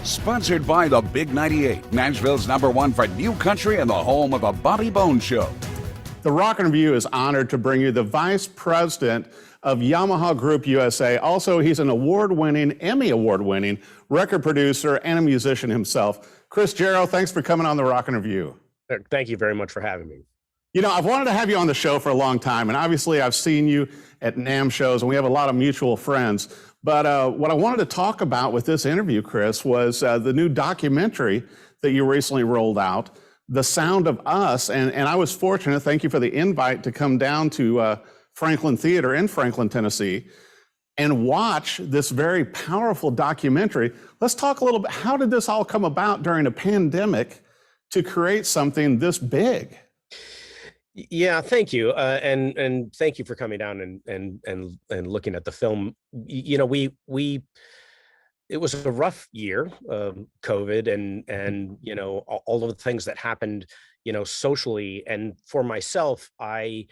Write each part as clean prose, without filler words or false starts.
Sponsored by the Big 98, Nashville's #1 for new country and the home of the Bobby Bones Show. The Rock and Review is honored to bring you the Vice President of Yamaha Group USA. Also, he's an award-winning, Emmy Award-winning record producer and a musician himself. Chris Gero, thanks for coming on the Rock and Review. Thank you very much for having me. You know, I've wanted to have you on the show for a long time, and obviously I've seen you at NAMM shows, and we have a lot of mutual friends. But what I wanted to talk about with this interview, Chris, was the new documentary that you recently rolled out, The Sound of Us. And I was fortunate, thank you for the invite, to come down to Franklin Theater in Franklin, Tennessee, and watch this very powerful documentary. Let's talk a little bit, how did this all come about during a pandemic to create something this big? Yeah, thank you, and thank you for coming down and looking at the film. You know, it was a rough year, COVID, and you know, all of the things that happened, you know, socially, and for myself, I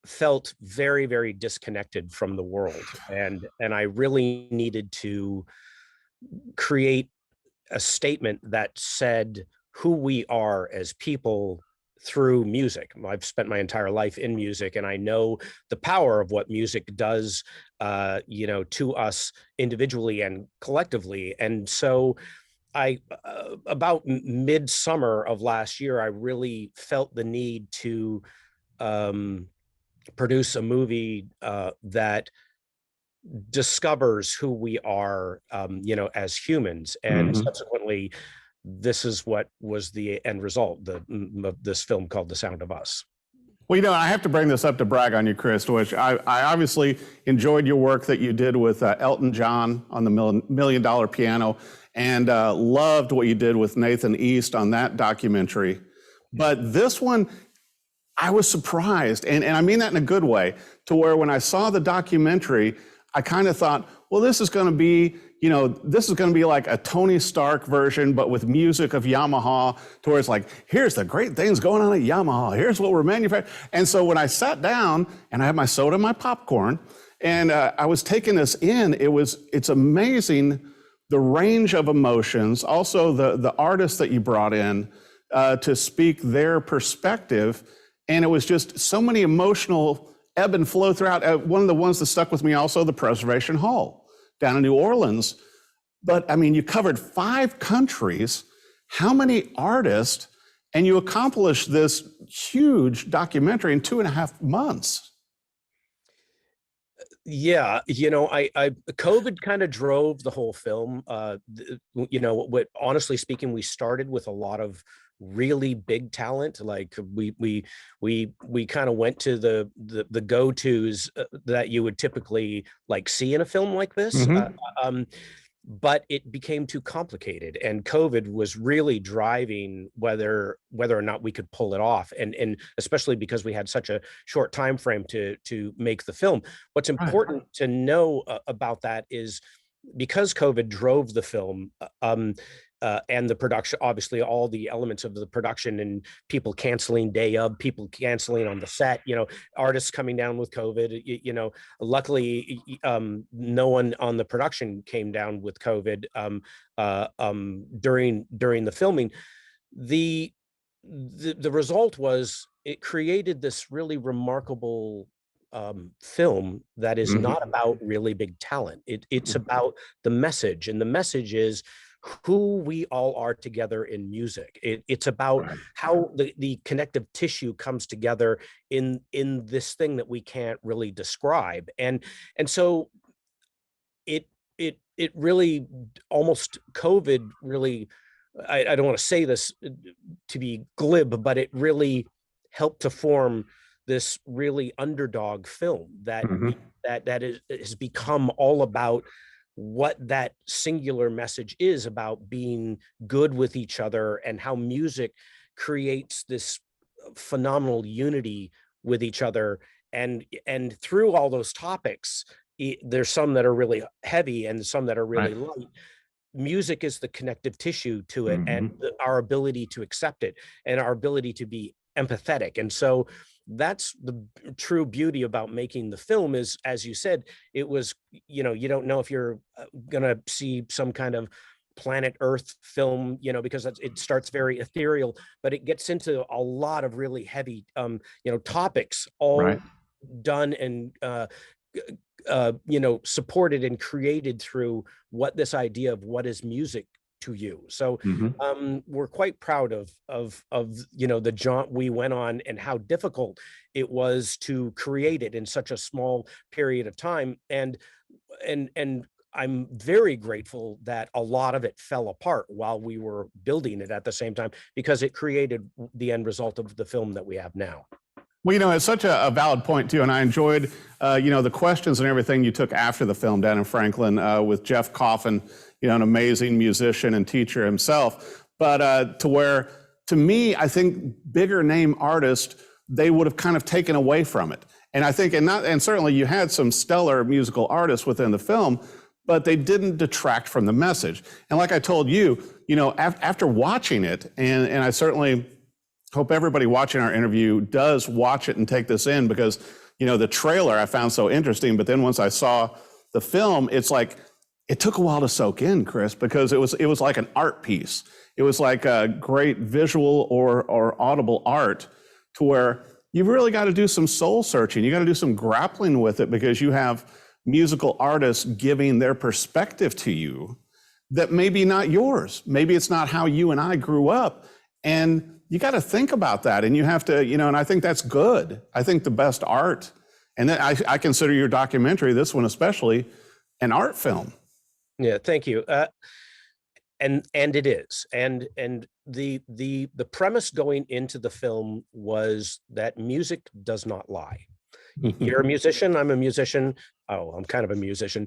felt very, very disconnected from the world, and I really needed to create a statement that said who we are as people through music. I've spent my entire life in music, and I know the power of what music does, you know, to us individually and collectively. And so I, about midsummer of last year, I really felt the need to produce a movie that discovers who we are, you know, as humans. And subsequently, this is what was the end result of this film called The Sound of Us. Well, you know, I have to bring this up to brag on you, Chris, which I obviously enjoyed your work that you did with Elton John on the $1 Million Piano, and loved what you did with Nathan East on that documentary. But this one, I was surprised, and I mean that in a good way, to where when I saw the documentary, I kind of thought, well, this is going to be, you know, this is going to be like a Tony Stark version, but with music of Yamaha, to where it's like, here's the great things going on at Yamaha. Here's what we're manufacturing. And so when I sat down and I had my soda and my popcorn, and I was taking this in, it's amazing the range of emotions. Also, the artists that you brought in to speak their perspective. And it was just so many emotional ebb and flow throughout. One of the ones that stuck with me also, the Preservation Hall down in New Orleans. But I mean, you covered 5 countries, how many artists, and you accomplished this huge documentary in 2.5 months. Yeah, you know, I COVID kind of drove the whole film. You know, honestly speaking, we started with a lot of really big talent. Like we kind of went to the go-tos that you would typically like see in a film like this. But it became too complicated, and COVID was really driving whether or not we could pull it off, and especially because we had such a short time frame to make the film. What's important to know about that is, because COVID drove the film, and the production, obviously all the elements of the production, and people canceling day of, people canceling on the set, you know, artists coming down with COVID, you know, luckily no one on the production came down with COVID during the filming. The result was, it created this really remarkable film that is not about really big talent. It's about the message, and the message is who we all are together in music. It's about how the connective tissue comes together in this thing that we can't really describe. And so it really, almost COVID really, I don't want to say this to be glib, but it really helped to form this really underdog film that has become all about what that singular message is about, being good with each other, and how music creates this phenomenal unity with each other. And through all those topics, there's some that are really heavy and some that are really light. Music is the connective tissue to it, and our ability to accept it, and our ability to be empathetic. And so that's the true beauty about making the film, is, as you said, it was, you know, you don't know if you're gonna see some kind of planet Earth film, because it starts very ethereal, but it gets into a lot of really heavy, topics, all Right. done and supported and created through what this idea of what is music to you. So we're quite proud of the jaunt we went on and how difficult it was to create it in such a small period of time. And I'm very grateful that a lot of it fell apart while we were building it at the same time, because it created the end result of the film that we have now. Well, it's such a valid point, too, and I enjoyed, the questions and everything you took after the film down in Franklin with Jeff Coffin, an amazing musician and teacher himself, but to me, I think bigger name artists, they would have kind of taken away from it. And I think, and certainly you had some stellar musical artists within the film, but they didn't detract from the message. And like I told you, after watching it, and I certainly hope everybody watching our interview does watch it and take this in, because, the trailer I found so interesting, but then once I saw the film, it's like, it took a while to soak in, Chris, because it was like an art piece. It was like a great visual or audible art, to where you've really got to do some soul searching. You got to do some grappling with it, because you have musical artists giving their perspective to you that maybe not yours. Maybe it's not how you and I grew up. And you got to think about that. And you have to, and I think that's good. I think the best art, and then I consider your documentary, this one especially, an art film. Yeah, thank you. And it is. And the premise going into the film was that music does not lie. You're a musician, I'm a musician. Oh, I'm kind of a musician.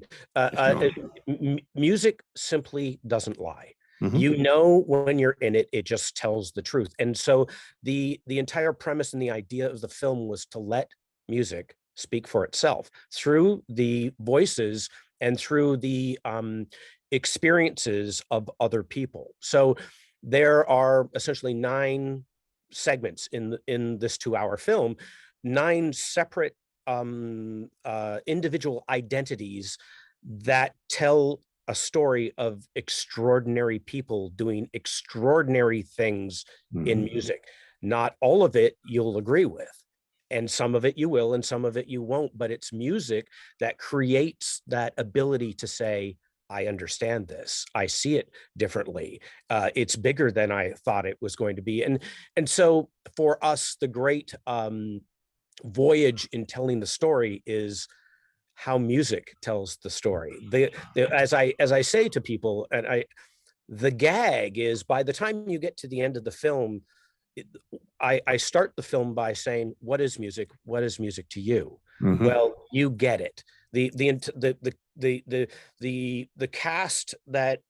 Music simply doesn't lie. When you're in it, it just tells the truth. And so the entire premise and the idea of the film was to let music speak for itself through the voices and through the experiences of other people. So there are essentially 9 segments in this 2-hour film, 9 separate individual identities that tell a story of extraordinary people doing extraordinary things in music. Not all of it you'll agree with, and some of it you will, and some of it you won't, but it's music that creates that ability to say, I understand this, I see it differently. It's bigger than I thought it was going to be. And so for us, the great voyage in telling the story is how music tells the story. As I say to people, and the gag is, by the time you get to the end of the film, I start the film by saying, what is music? What is music to you? Well, you get it. The cast that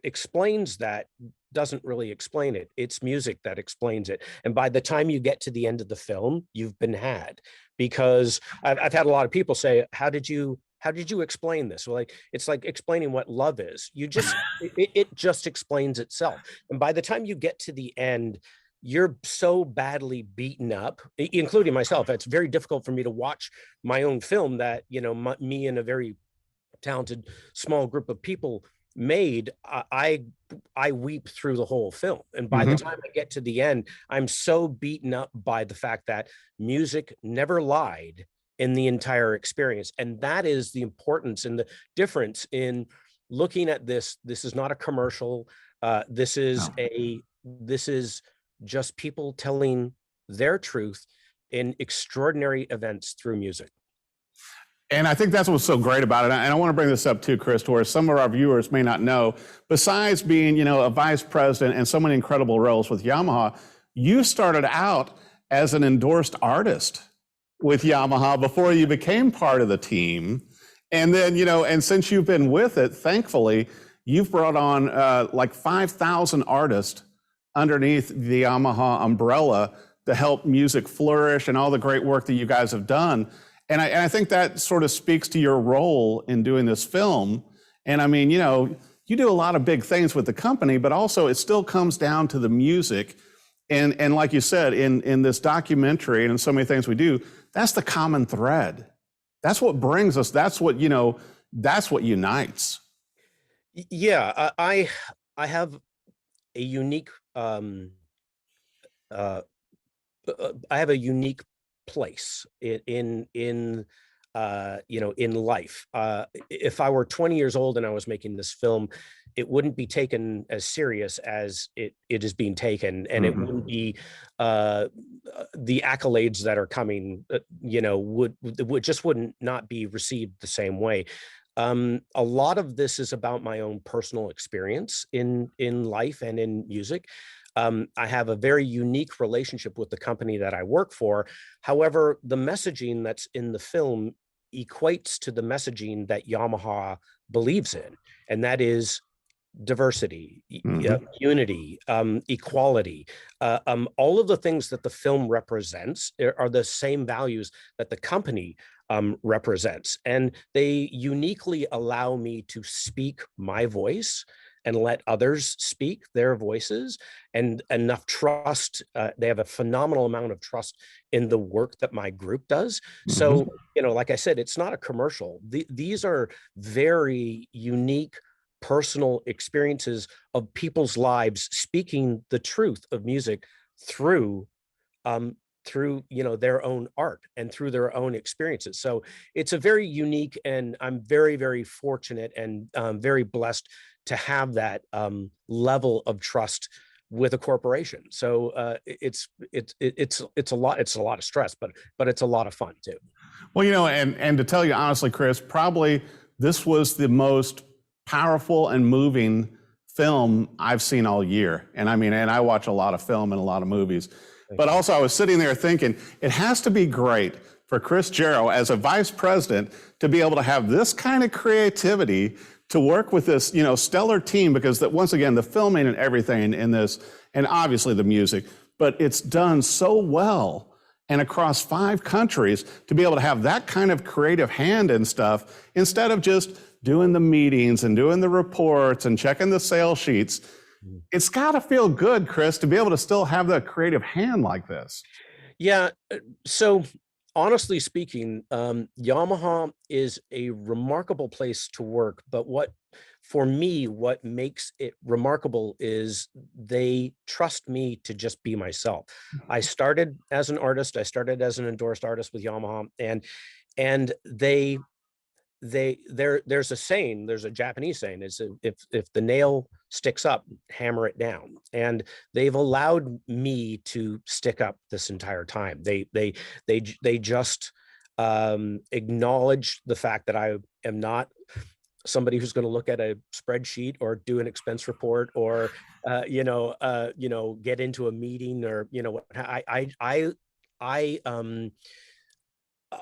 explains that doesn't really explain it. It's music that explains it. And by the time you get to the end of the film, you've been had, because I've had a lot of people say, how did you explain this? Well, it's like explaining what love is. It just explains itself. And by the time you get to the end, you're so badly beaten up, including myself. It's very difficult for me to watch my own film that, me and a very talented small group of people made. I weep through the whole film. And by the time I get to the end, I'm so beaten up by the fact that music never lied in the entire experience. And that is the importance and the difference in looking at this. This is not a commercial. This is just people telling their truth in extraordinary events through music. And I think that's what's so great about it. And I want to bring this up too, Chris, to where some of our viewers may not know, besides being, a vice president and so many incredible roles with Yamaha, you started out as an endorsed artist with Yamaha before you became part of the team. And then, and since you've been with it, thankfully, you've brought on like 5,000 artists underneath the Yamaha umbrella to help music flourish and all the great work that you guys have done. And I think that sort of speaks to your role in doing this film. And I mean, you do a lot of big things with the company, but also it still comes down to the music. And like you said, in this documentary and in so many things we do, that's the common thread. That's what brings us, that's what unites. Yeah, I have a unique uh, I have a unique place in life. If I were 20 years old and I was making this film, it wouldn't be taken as serious as it is being taken, and it wouldn't be the accolades that are coming. Would just wouldn't not be received the same way. A lot of this is about my own personal experience in life and in music. I have a very unique relationship with the company that I work for. However, the messaging that's in the film equates to the messaging that Yamaha believes in, and that is diversity, unity, equality. All of the things that the film represents are the same values that the company represents. And they uniquely allow me to speak my voice and let others speak their voices, and enough trust. They have a phenomenal amount of trust in the work that my group does. So, like I said, it's not a commercial. These are very unique personal experiences of people's lives speaking the truth of music through their own art and through their own experiences. So it's a very unique, and I'm very, very fortunate and very blessed to have that level of trust with a corporation. So it's a lot. It's a lot of stress, but it's a lot of fun too. Well, and to tell you honestly, Chris, probably this was the most powerful and moving film I've seen all year. And I watch a lot of film and a lot of movies. But also I was sitting there thinking, it has to be great for Chris Gero as a vice president to be able to have this kind of creativity to work with this, stellar team, because once again, the filming and everything in this, and obviously the music, but it's done so well and across 5 countries, to be able to have that kind of creative hand and stuff, instead of just doing the meetings and doing the reports and checking the sales sheets. It's got to feel good, Chris, to be able to still have that creative hand like this. Yeah. So honestly speaking, Yamaha is a remarkable place to work. But for me, what makes it remarkable is they trust me to just be myself. I started as an artist. I started as an endorsed artist with Yamaha, and there's a saying, there's a Japanese saying, is if the nail sticks up, hammer it down. And they've allowed me to stick up this entire time. They just acknowledge the fact that I am not somebody who's going to look at a spreadsheet or do an expense report or get into a meeting, or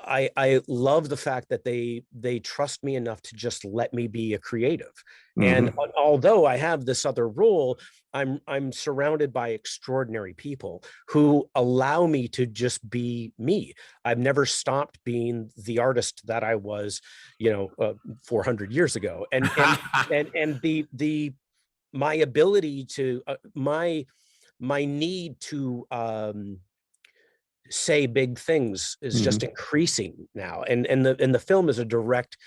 I love the fact that they trust me enough to just let me be a creative. And although I have this other role, I'm surrounded by extraordinary people who allow me to just be me. I've never stopped being the artist that I was, 400 years ago. And my ability to my need to say big things is just increasing now, and the film is a direct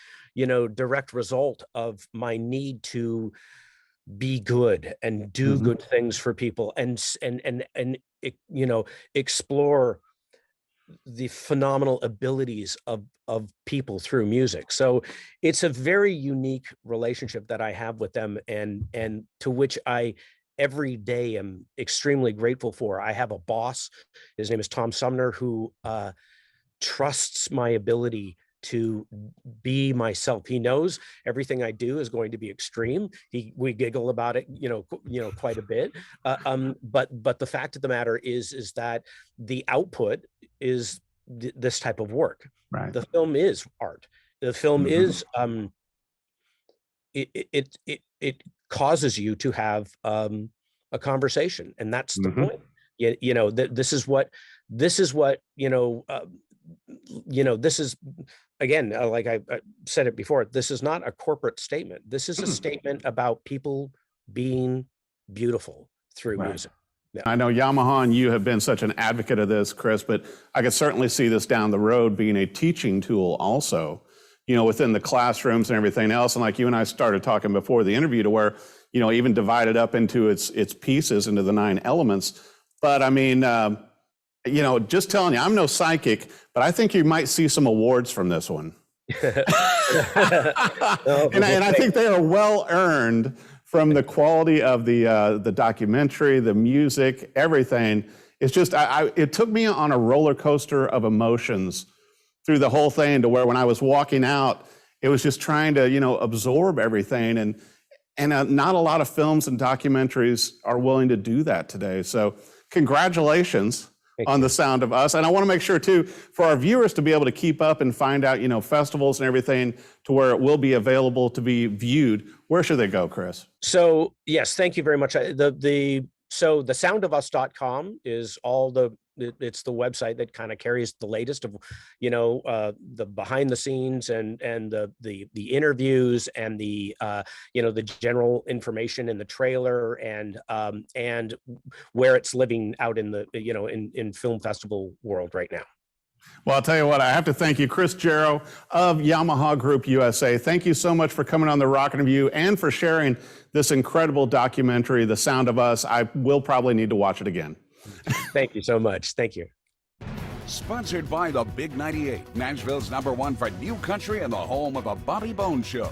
result of my need to be good and do good things for people, and explore the phenomenal abilities of people through music. So it's a very unique relationship that I have with them, and to which I every day am extremely grateful for. I have a boss, his name is Tom Sumner, who trusts my ability to be myself. He knows everything I do is going to be extreme. We giggle about it, quite a bit. But the fact of the matter is that the output is this type of work. Right. The film is art. The film is it causes you to have a conversation, and that's the point. This is what this is, again, like I said it before, this is not a corporate statement. This is a statement about people being beautiful through music. Yeah. I know Yamaha and you have been such an advocate of this, Chris, but I could certainly see this down the road being a teaching tool also, within the classrooms and everything else. And like you and I started talking before the interview, to where, even divided up into its pieces, into the 9 elements. But I mean, just telling you, I'm no psychic, but I think you might see some awards from this one. And I think they are well earned from the quality of the documentary, the music, everything. It's just, it took me on a roller coaster of emotions through the whole thing, to where when I was walking out, it was just trying to, absorb everything. And not a lot of films and documentaries are willing to do that today. So congratulations on The Sound of Us. And I want to make sure too, for our viewers to be able to keep up and find out, festivals and everything, to where it will be available to be viewed. Where should they go, Chris? So yes, thank you very much. So thesoundofus.com is it's the website that kind of carries the latest of, the behind the scenes and the interviews and the general information in the trailer and where it's living out in the, in film festival world right now. Well, I'll tell you what, I have to thank you, Chris Gero of Yamaha Group USA. Thank you so much for coming on the Rock Interview and for sharing this incredible documentary, The Sound of Us. I will probably need to watch it again. Thank you so much. Thank you. Sponsored by the Big 98, Nashville's #1 for new country and the home of a Bobby Bones Show.